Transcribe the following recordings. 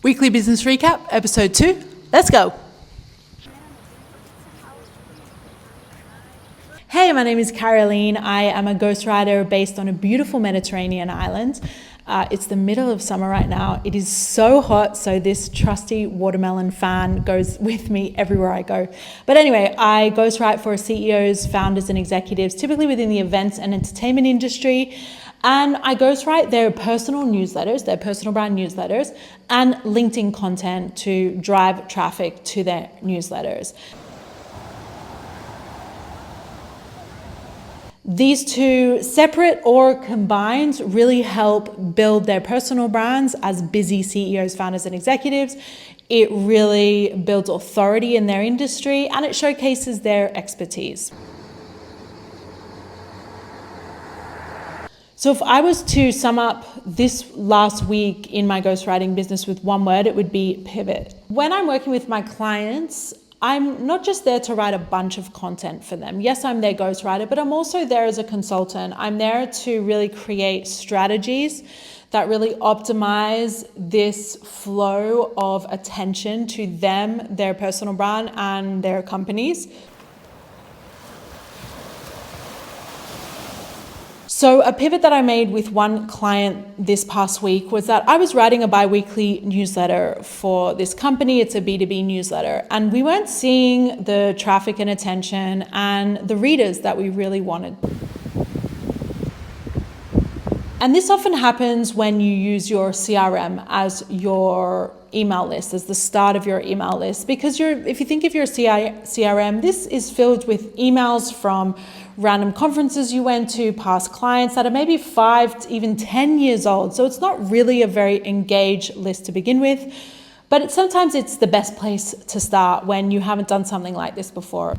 Weekly Business Recap, Episode 2. Let's go. Hey, my name is Caroline. I am a ghostwriter based on a beautiful Mediterranean island. It's the middle of summer right now. It is so hot, so this trusty watermelon fan goes with me everywhere I go. But anyway, I ghostwrite for CEOs, founders, and executives, typically within the events and entertainment industry. And I ghostwrite their personal newsletters, their personal brand newsletters, and LinkedIn content to drive traffic to their newsletters. These two, separate or combined, really help build their personal brands as busy CEOs, founders, and executives. It really builds authority in their industry and it showcases their expertise. So if I was to sum up this last week in my ghostwriting business with one word, it would be pivot. When I'm working with my clients, I'm not just there to write a bunch of content for them. Yes, I'm their ghostwriter, but I'm also there as a consultant. I'm there to really create strategies that really optimize this flow of attention to them, their personal brand, and their companies. So a pivot that I made with one client this past week was that I was writing a bi-weekly newsletter for this company. It's a B2B newsletter, and we weren't seeing the traffic and attention and the readers that we really wanted. And this often happens when you use your CRM as your email list, as the start of your email list, because if you think of your CRM, this is filled with emails from random conferences you went to, past clients that are maybe 5 to even 10 years old. So it's not really a very engaged list to begin with, but sometimes it's the best place to start when you haven't done something like this before.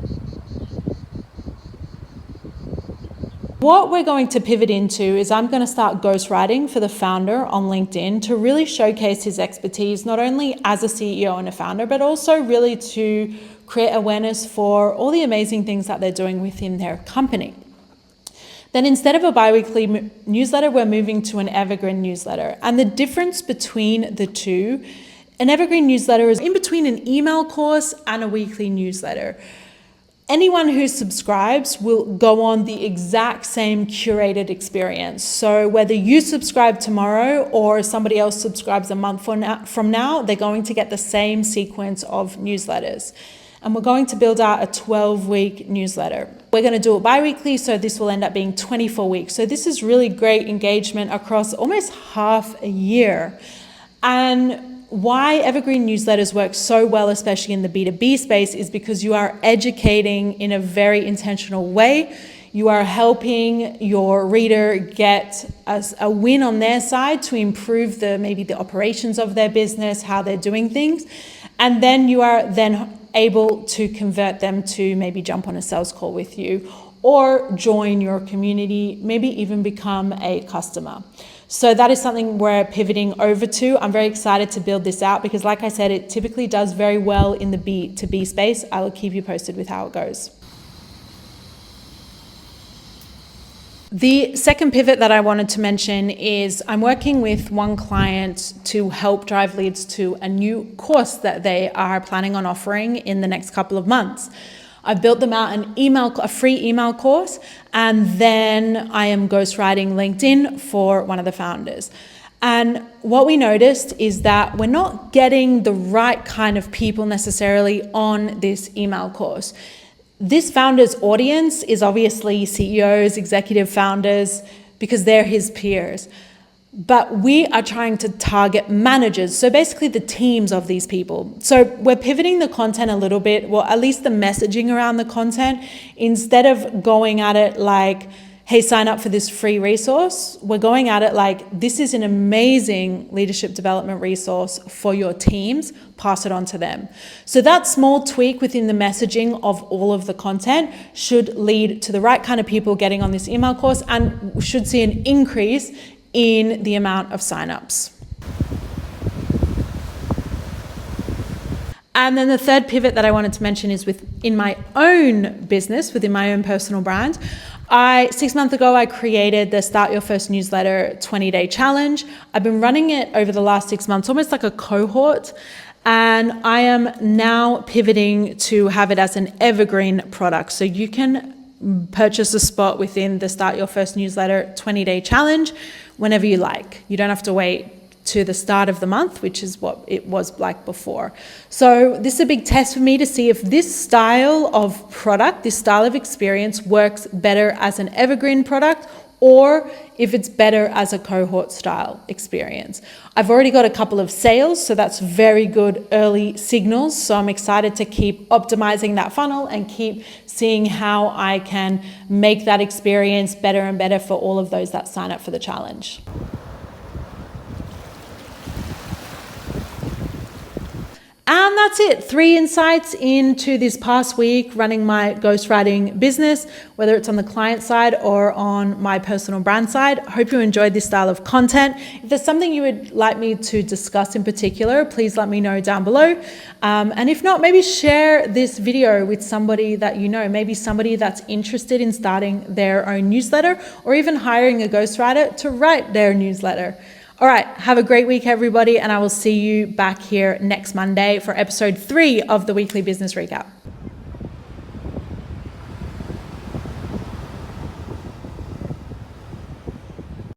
What we're going to pivot into is I'm going to start ghostwriting for the founder on LinkedIn to really showcase his expertise, not only as a CEO and a founder, but also really to create awareness for all the amazing things that they're doing within their company. Then instead of a bi-weekly newsletter, we're moving to an evergreen newsletter. And the difference between the two, an evergreen newsletter is in between an email course and a weekly newsletter. Anyone who subscribes will go on the exact same curated experience. So whether you subscribe tomorrow or somebody else subscribes a month from now, they're going to get the same sequence of newsletters. And we're going to build out a 12-week newsletter. We're going to do it bi-weekly, so this will end up being 24 weeks. So this is really great engagement across almost half a year. And why evergreen newsletters work so well, especially in the B2B space, is because you are educating in a very intentional way. You are helping your reader get a win on their side to improve maybe the operations of their business, how they're doing things. And then you are then able to convert them to maybe jump on a sales call with you or join your community, maybe even become a customer. So that is something we're pivoting over to. I'm very excited to build this out because, like I said, it typically does very well in the B2B space. I will keep you posted with how it goes. The second pivot that I wanted to mention is I'm working with one client to help drive leads to a new course that they are planning on offering in the next couple of months. I've built them out a free email course, and then I am ghostwriting LinkedIn for one of the founders. And what we noticed is that we're not getting the right kind of people necessarily on this email course. This founder's audience is obviously CEOs, executive founders, because they're his peers. But we are trying to target managers, so basically the teams of these people. So we're pivoting the content a little bit, well, at least the messaging around the content. Instead of going at it like, hey, sign up for this free resource, we're going at it like, this is an amazing leadership development resource for your teams, pass it on to them. So that small tweak within the messaging of all of the content should lead to the right kind of people getting on this email course, and we should see an increase in the amount of signups. And then the third pivot that I wanted to mention is within my own business, within my own personal brand. 6 months ago, I created the Start Your First Newsletter 20-day challenge. I've been running it over the last 6 months, almost like a cohort. And I am now pivoting to have it as an evergreen product. So you can purchase a spot within the Start Your First Newsletter 20-day challenge whenever you like. You don't have to wait to the start of the month, which is what it was like before. So this is a big test for me to see if this style of product, this style of experience works better as an evergreen product or if it's better as a cohort style experience. I've already got a couple of sales, so that's very good early signals. So I'm excited to keep optimizing that funnel and keep seeing how I can make that experience better and better for all of those that sign up for the challenge. And that's it. 3 insights into this past week running my ghostwriting business, whether it's on the client side or on my personal brand side. I hope you enjoyed this style of content. If there's something you would like me to discuss in particular, please let me know down below. And if not, maybe share this video with somebody that you know, maybe somebody that's interested in starting their own newsletter or even hiring a ghostwriter to write their newsletter. All right, have a great week, everybody, and I will see you back here next Monday for episode 3 of the Weekly Business Recap.